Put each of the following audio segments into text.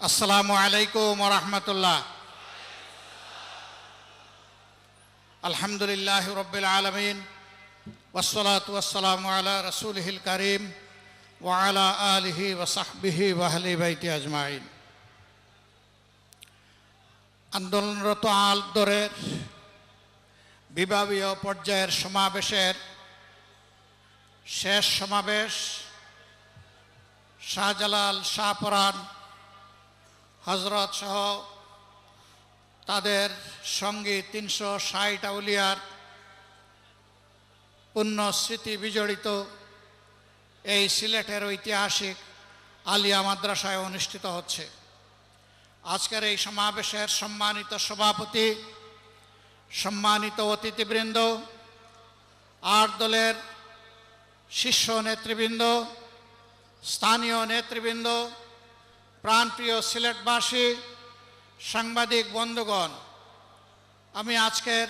আসসালামু আলাইকুম ওয়া রাহমাতুল্লাহ। আলহামদুলিল্লাহি রাব্বিল আলামিন ওয়াসসালাতু ওয়াসসালামু আলা রাসূলিহিল কারীম ওয়া আলা আলিহি ওয়া সাহবিহি ওয়া আহলি বাইতি আজমাইন। আন্দোলনরত আল-দরের বিভাগীয় পর্যায়ের সমাবেশের শেষ সমাবেশ শাহজালাল শাহপরান হজরত সহ তাদের সঙ্গী ৩৬০ আউলিয়ার পুণ্য স্মৃতি বিজড়িত এই সিলেটের ঐতিহাসিক আলিয়া মাদ্রাসায় অনুষ্ঠিত হচ্ছে। আজকের এই সমাবেশের সম্মানিত সভাপতি, সম্মানিত অতিথিবৃন্দ, ৮ দলের শীর্ষ নেতৃবৃন্দ, স্থানীয় নেতৃবৃন্দ, প্রাণপ্রিয় সিলেটবাসী, সাংবাদিক বন্ধুগণ, আমি আজকের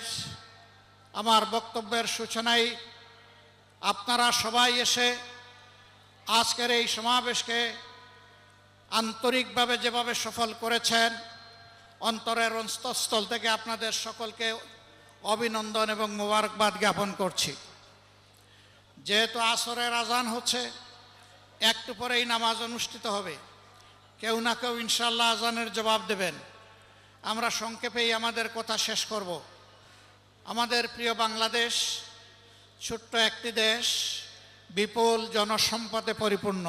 আমার বক্তব্যের সূচনায় আপনারা সবাই এসে আজকের এই সমাবেশকে আন্তরিকভাবে যেভাবে সফল করেছেন, অন্তরের অন্তঃস্থল থেকে আপনাদের সকলকে অভিনন্দন এবং মোবারকবাদ জ্ঞাপন করছি। যেহেতু আসরের আজান হচ্ছে, একটু পরেই নামাজ অনুষ্ঠিত হবে, কেউ না কেউ ইনশাআল্লাহ আজানের জবাব দেবেন। আমরা সংক্ষেপেই আমাদের কথা শেষ করব। আমাদের প্রিয় বাংলাদেশ ছোট্ট একটি দেশ, বিপুল জনসম্পদে পরিপূর্ণ।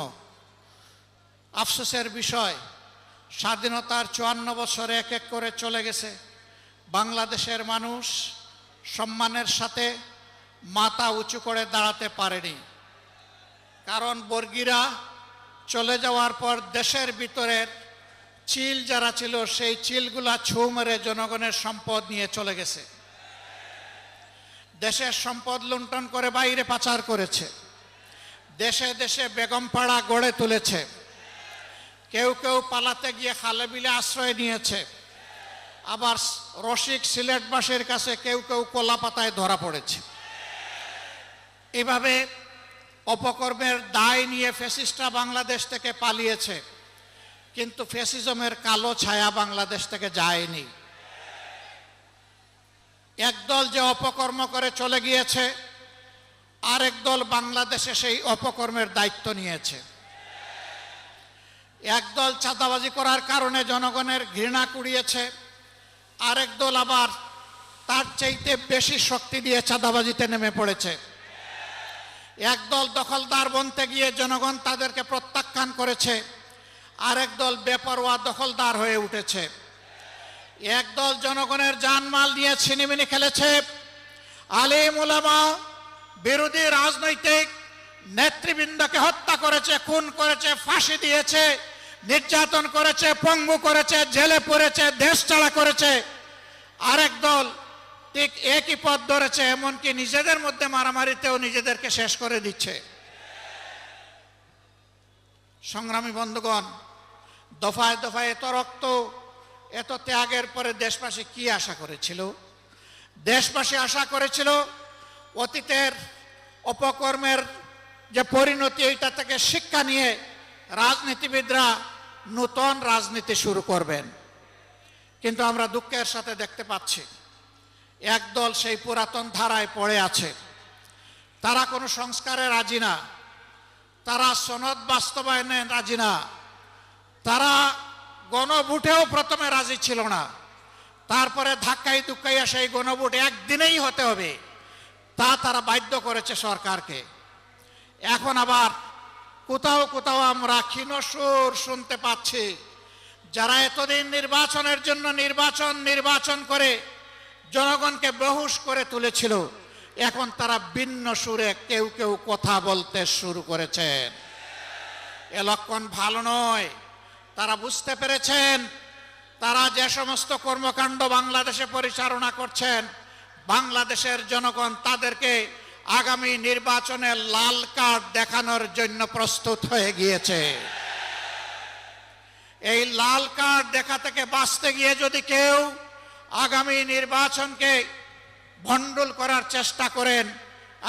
আফসোসের বিষয়, স্বাধীনতার ৫৪ বছর এক এক করে চলে গেছে, বাংলাদেশের মানুষ সম্মানের সাথে মাথা উঁচু করে দাঁড়াতে পারেনি। কারণ বর্গীরা চলে যাওয়ার পর দেশের ভিতরের চিল যারা ছিল, সেই চিলগুলা ছৌ মেরে জনগণের সম্পদ নিয়ে চলে গেছে। দেশের সম্পদ লুণ্ঠন করে বাইরে পাচার করেছে, দেশে দেশে বেগমপাড়া গড়ে তুলেছে, কেউ কেউ পালাতে গিয়ে খালে বিলে আশ্রয় নিয়েছে, আবার রসিক সিলেটবাসীর কাছে কেউ কেউ কলা পাতায় ধরা পড়েছে। এভাবে অপকর্মের দায় নিয়ে ফ্যাসিস্টরা বাংলাদেশ থেকে পালিয়েছে, কিন্তু ফ্যাসিজমের কালো ছায়া বাংলাদেশ থেকে যায়নি। একদল যে অপকর্ম করে চলে গিয়েছে, আরেক দল বাংলাদেশে সেই অপকর্মের দায়িত্ব নিয়েছে। একদল চাঁদাবাজি করার কারণে জনগণের ঘৃণা কুড়িয়েছে, আরেক দল আবার তার চাইতে বেশি শক্তি দিয়ে চাঁদাবাজিতে নেমে পড়েছে। একদল দখলদার বনতে গিয়ে জনগণ তাদেরকে প্রত্যাখ্যান করেছে, আরেক দল বেপরোয়া দখলদার হয়ে উঠেছে। একদল জনগণের জানমাল নিয়ে ছিনিমিনি খেলেছে, আলেম ওলামা বিরোধী রাজনৈতিক নেতৃবৃন্দকে হত্যা করেছে, খুন করেছে, ফাঁসি দিয়েছে, নির্যাতন করেছে, পঙ্গু করেছে, জেলে পড়েছে, দেশ ছাড়া করেছে। আরেক দল ঠিক একই পথ ধরেছে, এমনকি নিজেদের মধ্যে মারামারিতেও নিজেদেরকে শেষ করে দিচ্ছে। সংগ্রামী বন্ধুগণ, দফায় দফায় এত রক্ত, এত ত্যাগের পরে দেশবাসী কি আশা করেছিল? দেশবাসী আশা করেছিল অতীতের অপকর্মের যে পরিণতি, এইটা থেকে শিক্ষা নিয়ে রাজনীতিবিদরা নতুন রাজনীতি শুরু করবেন। কিন্তু আমরা দুঃখের সাথে দেখতে পাচ্ছি একদল সেই পুরাতন ধারায় পড়ে আছে। তারা কোনো সংস্কারে রাজি না, তারা সনদ বাস্তবায়নে রাজি না, তারা গণভোটেও প্রথমে রাজি ছিল না, তারপরে ধাক্কাই ধুক্কাইয়া সেই গণভোট একদিনেই হতে হবে তা তারা বাধ্য করেছে সরকারকে। এখন আবার কোথাও কোথাও আমরা ক্ষীণ সুর শুনতে পাচ্ছি, যারা এতদিন নির্বাচনের জন্য নির্বাচন করে জনগণকে বেহুশ করে তুলেছিল, এখন তারা ভিন্ন সুরে কেউ কেউ কথা বলতে শুরু করেছেন। এ লক্ষণ ভালো নয়। তারা বুঝতে পেরেছেন তারা যে সমস্ত কর্মকাণ্ড বাংলাদেশে পরিচালনা করছেন, বাংলাদেশের জনগণ তাদেরকে আগামী নির্বাচনে লাল কার্ড দেখানোর জন্য প্রস্তুত হয়ে গিয়েছে। এই লাল কার্ড দেখা থেকে বাঁচতে গিয়ে যদি কেউ আগামী নির্বাচনকে ভণ্ডুল করার চেষ্টা করেন,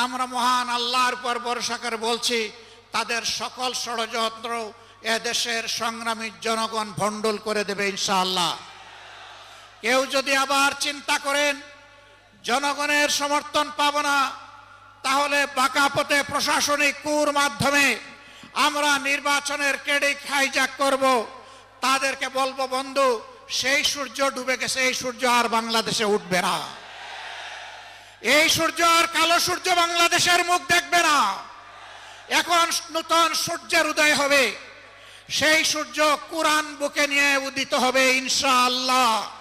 আমরা মহান আল্লাহর উপর ভরসা করে বলছি, তাদের সকল ষড়যন্ত্র এদেশের সংগ্রামী জনগণ ভণ্ডুল করে দেবে ইনশাআল্লাহ। কেউ যদি আবার চিন্তা করেন জনগণের সমর্থন পাব না, তাহলে বাঁকা পথে প্রশাসনিক কুর মাধ্যমে আমরা নির্বাচনের ক্রেডিট হাইজ্যাক করব, তাদেরকে বলবো বন্ধু সেই সূর্য ডুবে গেছে, এই সূর্য আর বাংলাদেশে উঠবে না। এই সূর্য আর কালো সূর্য বাংলাদেশের মুখ দেখবে না। এখন নতুন সূর্যের উদয় হবে, সেই সূর্য কুরআন বুকে নিয়ে উদিত হবে ইনশাআল্লাহ।